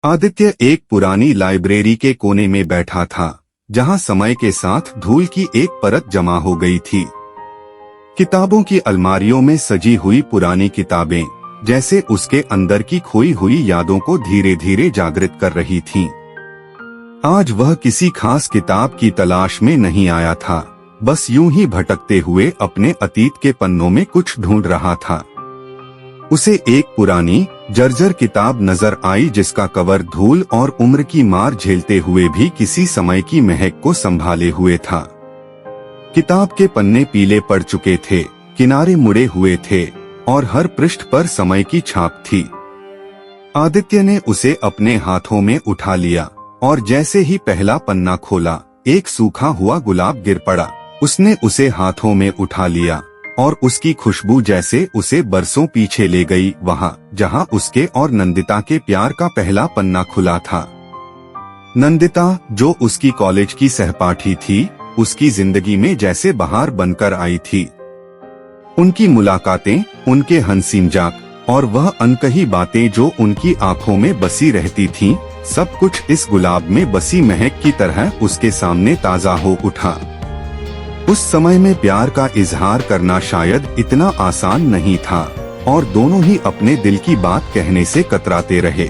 आदित्य एक पुरानी लाइब्रेरी के कोने में बैठा था, जहां समय के साथ धूल की एक परत जमा हो गई थी। किताबों की अलमारियों में सजी हुई पुरानी किताबें जैसे उसके अंदर की खोई हुई यादों को धीरे धीरे जागृत कर रही थीं। आज वह किसी खास किताब की तलाश में नहीं आया था, बस यूं ही भटकते हुए अपने अतीत के पन्नों में कुछ ढूंढ रहा था। उसे एक पुरानी जर्जर किताब नजर आई, जिसका कवर धूल और उम्र की मार झेलते हुए भी किसी समय की महक को संभाले हुए था। किताब के पन्ने पीले पड़ चुके थे, किनारे मुड़े हुए थे और हर पृष्ठ पर समय की छाप थी। आदित्य ने उसे अपने हाथों में उठा लिया और जैसे ही पहला पन्ना खोला, एक सूखा हुआ गुलाब गिर पड़ा। उसने उसे हाथों में उठा लिया और उसकी खुशबू जैसे उसे बरसों पीछे ले गई, वहां जहां उसके और नंदिता के प्यार का पहला पन्ना खुला था। नंदिता, जो उसकी कॉलेज की सहपाठी थी, उसकी जिंदगी में जैसे बहार बनकर आई थी। उनकी मुलाकातें, उनके हंसी मजाक और वह अनकही बातें जो उनकी आंखों में बसी रहती थीं, सब कुछ इस गुलाब में बसी महक की तरह उसके सामने ताजा हो उठा। उस समय में प्यार का इजहार करना शायद इतना आसान नहीं था और दोनों ही अपने दिल की बात कहने से कतराते रहे।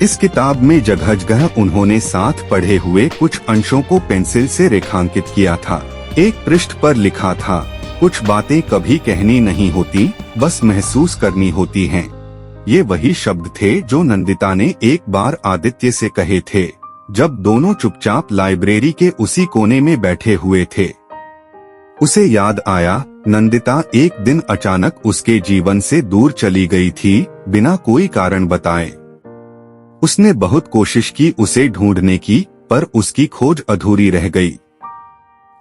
इस किताब में जगह जगह उन्होंने साथ पढ़े हुए कुछ अंशों को पेंसिल से रेखांकित किया था। एक पृष्ठ पर लिखा था, कुछ बातें कभी कहनी नहीं होती, बस महसूस करनी होती हैं। ये वही शब्द थे जो नंदिता ने एक बार आदित्य से कहे थे, जब दोनों चुपचाप लाइब्रेरी के उसी कोने में बैठे हुए थे। उसे याद आया, नंदिता एक दिन अचानक उसके जीवन से दूर चली गई थी, बिना कोई कारण बताए। उसने बहुत कोशिश की उसे ढूंढने की, पर उसकी खोज अधूरी रह गई।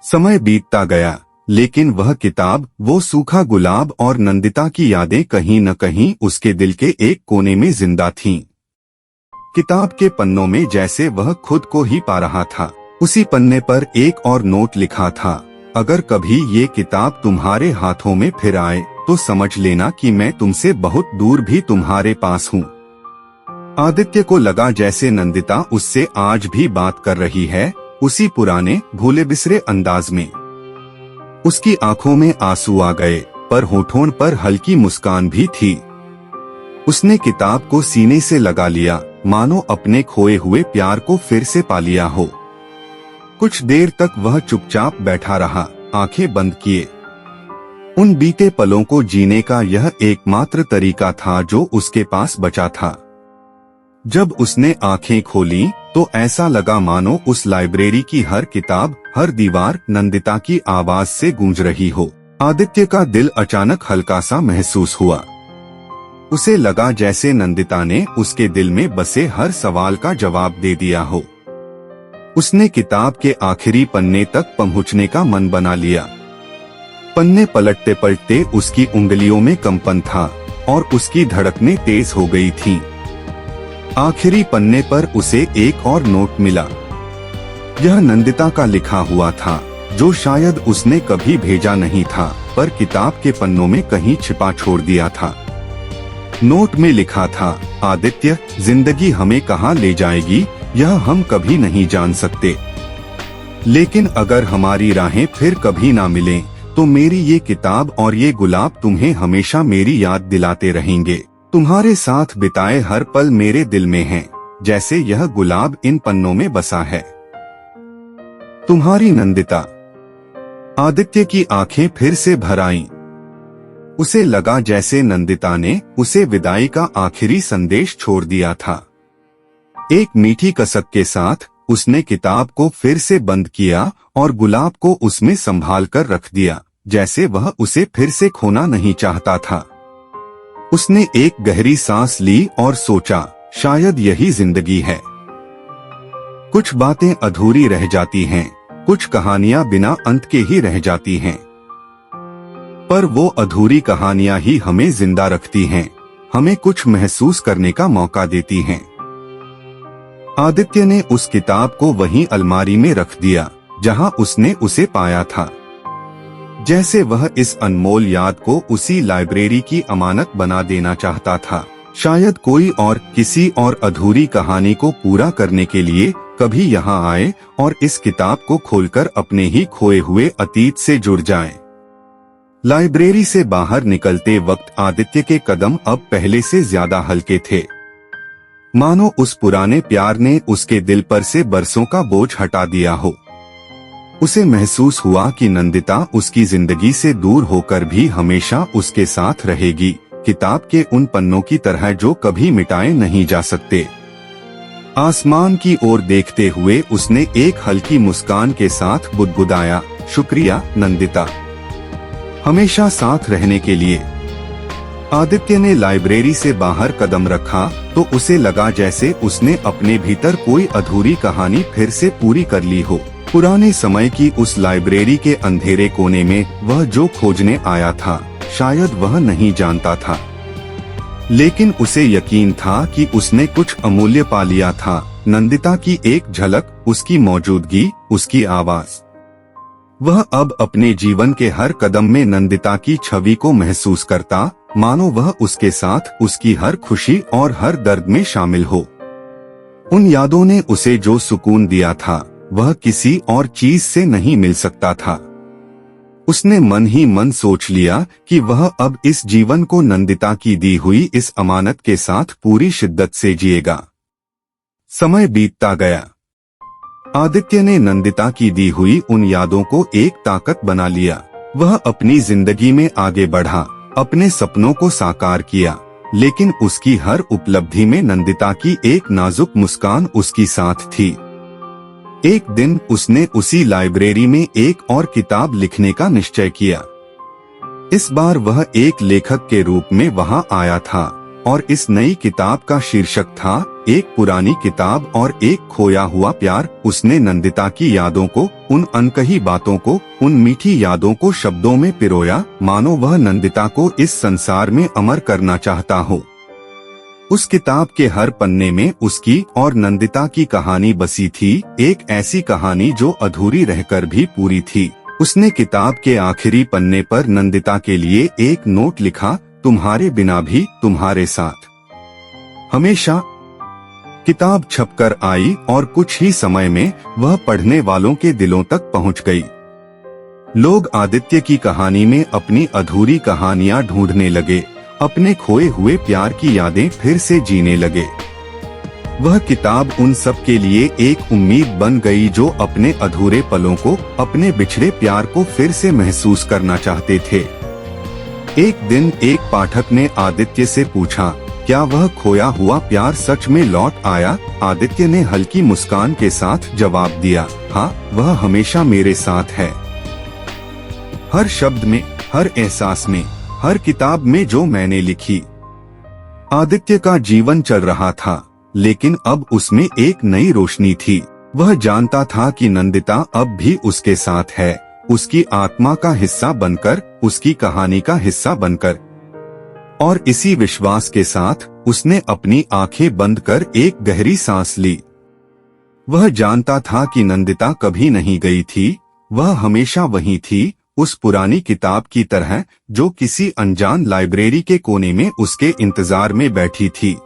समय बीतता गया, लेकिन वह किताब, वो सूखा गुलाब और नंदिता की यादें कहीं न कहीं उसके दिल के एक कोने में जिंदा थीं। किताब के पन्नों में जैसे वह खुद को ही पा रहा था। उसी पन्ने पर एक और नोट लिखा था, अगर कभी ये किताब तुम्हारे हाथों में फिर आए तो समझ लेना कि मैं तुमसे बहुत दूर भी तुम्हारे पास हूँ। आदित्य को लगा जैसे नंदिता उससे आज भी बात कर रही है, उसी पुराने भूले बिसरे अंदाज में। उसकी आंखों में आंसू आ गए, पर होठों पर हल्की मुस्कान भी थी। उसने किताब को सीने से लगा लिया, मानो अपने खोए हुए प्यार को फिर से पा लिया हो। कुछ देर तक वह चुपचाप बैठा रहा, आंखें बंद किए। उन बीते पलों को जीने का यह एकमात्र तरीका था जो उसके पास बचा था। जब उसने आंखें खोली तो ऐसा लगा मानो उस लाइब्रेरी की हर किताब, हर दीवार नंदिता की आवाज से गूंज रही हो। आदित्य का दिल अचानक हल्का सा महसूस हुआ। उसे लगा जैसे नंदिता ने उसके दिल में बसे हर सवाल का जवाब दे दिया हो। उसने किताब के आखिरी पन्ने तक पहुंचने का मन बना लिया। पन्ने पलटते पलटते उसकी उंगलियों में कंपन था और उसकी धड़कनें तेज हो गई थीं। आखिरी पन्ने पर उसे एक और नोट मिला। यह नंदिता का लिखा हुआ था, जो शायद उसने कभी भेजा नहीं था, पर किताब के पन्नों में कहीं छिपा छोड़ दिया था। नोट में लिखा था, आदित्य, जिंदगी हमें कहाँ ले जाएगी यह हम कभी नहीं जान सकते, लेकिन अगर हमारी राहें फिर कभी ना मिलें, तो मेरी ये किताब और ये गुलाब तुम्हें हमेशा मेरी याद दिलाते रहेंगे। तुम्हारे साथ बिताए हर पल मेरे दिल में हैं, जैसे यह गुलाब इन पन्नों में बसा है। तुम्हारी नंदिता। आदित्य की आंखें फिर से भर आईं। उसे लगा जैसे नंदिता ने उसे विदाई का आखिरी संदेश छोड़ दिया था। एक मीठी कसक के साथ उसने किताब को फिर से बंद किया और गुलाब को उसमें संभाल कर रख दिया, जैसे वह उसे फिर से खोना नहीं चाहता था। उसने एक गहरी सांस ली और सोचा, शायद यही जिंदगी है। कुछ बातें अधूरी रह जाती हैं, कुछ कहानियां बिना अंत के ही रह जाती हैं, पर वो अधूरी कहानियां ही हमें जिंदा रखती हैं, हमें कुछ महसूस करने का मौका देती हैं। आदित्य ने उस किताब को वहीं अलमारी में रख दिया, जहां उसने उसे पाया था। जैसे वह इस अनमोल याद को उसी लाइब्रेरी की अमानत बना देना चाहता था। शायद कोई और किसी और अधूरी कहानी को पूरा करने के लिए कभी यहाँ आए और इस किताब को खोलकर अपने ही खोए हुए अतीत से जुड़ जाएं। लाइब्रेरी से बाहर निकलते वक्त आदित्य के कदम अब पहले से ज्यादा हल्के थे, मानो उस पुराने प्यार ने उसके दिल पर से बरसों का बोझ हटा दिया हो। उसे महसूस हुआ कि नंदिता उसकी जिंदगी से दूर होकर भी हमेशा उसके साथ रहेगी, किताब के उन पन्नों की तरह जो कभी मिटाए नहीं जा सकते। आसमान की ओर देखते हुए उसने एक हल्की मुस्कान के साथ बुदबुदाया, शुक्रिया नंदिता, हमेशा साथ रहने के लिए। आदित्य ने लाइब्रेरी से बाहर कदम रखा तो उसे लगा जैसे उसने अपने भीतर कोई अधूरी कहानी फिर से पूरी कर ली हो। पुराने समय की उस लाइब्रेरी के अंधेरे कोने में वह जो खोजने आया था शायद वह नहीं जानता था, लेकिन उसे यकीन था कि उसने कुछ अमूल्य पा लिया था। नंदिता की एक झलक, उसकी मौजूदगी, उसकी आवाज। वह अब अपने जीवन के हर कदम में नंदिता की छवि को महसूस करता, मानो वह उसके साथ उसकी हर खुशी और हर दर्द में शामिल हो। उन यादों ने उसे जो सुकून दिया था वह किसी और चीज से नहीं मिल सकता था। उसने मन ही मन सोच लिया कि वह अब इस जीवन को नंदिता की दी हुई इस अमानत के साथ पूरी शिद्दत से जिएगा। समय बीतता गया। आदित्य ने नंदिता की दी हुई उन यादों को एक ताकत बना लिया। वह अपनी जिंदगी में आगे बढ़ा, अपने सपनों को साकार किया, लेकिन उसकी हर उपलब्धि में नंदिता की एक नाजुक मुस्कान उसकी साथ थी। एक दिन उसने उसी लाइब्रेरी में एक और किताब लिखने का निश्चय किया। इस बार वह एक लेखक के रूप में वहां आया था और इस नई किताब का शीर्षक था एक पुरानी किताब और एक खोया हुआ प्यार। उसने नंदिता की यादों को, उन अनकही बातों को, उन मीठी यादों को शब्दों में पिरोया, मानो वह नंदिता को इस संसार में अमर करना चाहता हो। उस किताब के हर पन्ने में उसकी और नंदिता की कहानी बसी थी, एक ऐसी कहानी जो अधूरी रहकर भी पूरी थी। उसने किताब के आखिरी पन्ने पर नंदिता के लिए एक नोट लिखा, तुम्हारे बिना भी, तुम्हारे साथ, हमेशा। किताब छपकर आई और कुछ ही समय में वह पढ़ने वालों के दिलों तक पहुंच गई। लोग आदित्य की कहानी में अपनी अधूरी कहानियां ढूंढने लगे, अपने खोए हुए प्यार की यादें फिर से जीने लगे। वह किताब उन सब के लिए एक उम्मीद बन गई जो अपने अधूरे पलों को, अपने बिछड़े प्यार को फिर से महसूस करना चाहते थे। एक दिन एक पाठक ने आदित्य से पूछा, क्या वह खोया हुआ प्यार सच में लौट आया? आदित्य ने हल्की मुस्कान के साथ जवाब दिया, हाँ, वह हमेशा मेरे साथ है। हर शब्द में, हर एहसास में, हर किताब में जो मैंने लिखी। आदित्य का जीवन चल रहा था, लेकिन अब उसमें एक नई रोशनी थी। वह जानता था कि नंदिता अब भी उसके साथ है, उसकी आत्मा का हिस्सा बनकर, उसकी कहानी का हिस्सा बनकर। और इसी विश्वास के साथ उसने अपनी आंखें बंद कर एक गहरी सांस ली। वह जानता था कि नंदिता कभी नहीं गई थी, वह हमेशा वहीं थी, उस पुरानी किताब की तरह जो किसी अनजान लाइब्रेरी के कोने में उसके इंतजार में बैठी थी।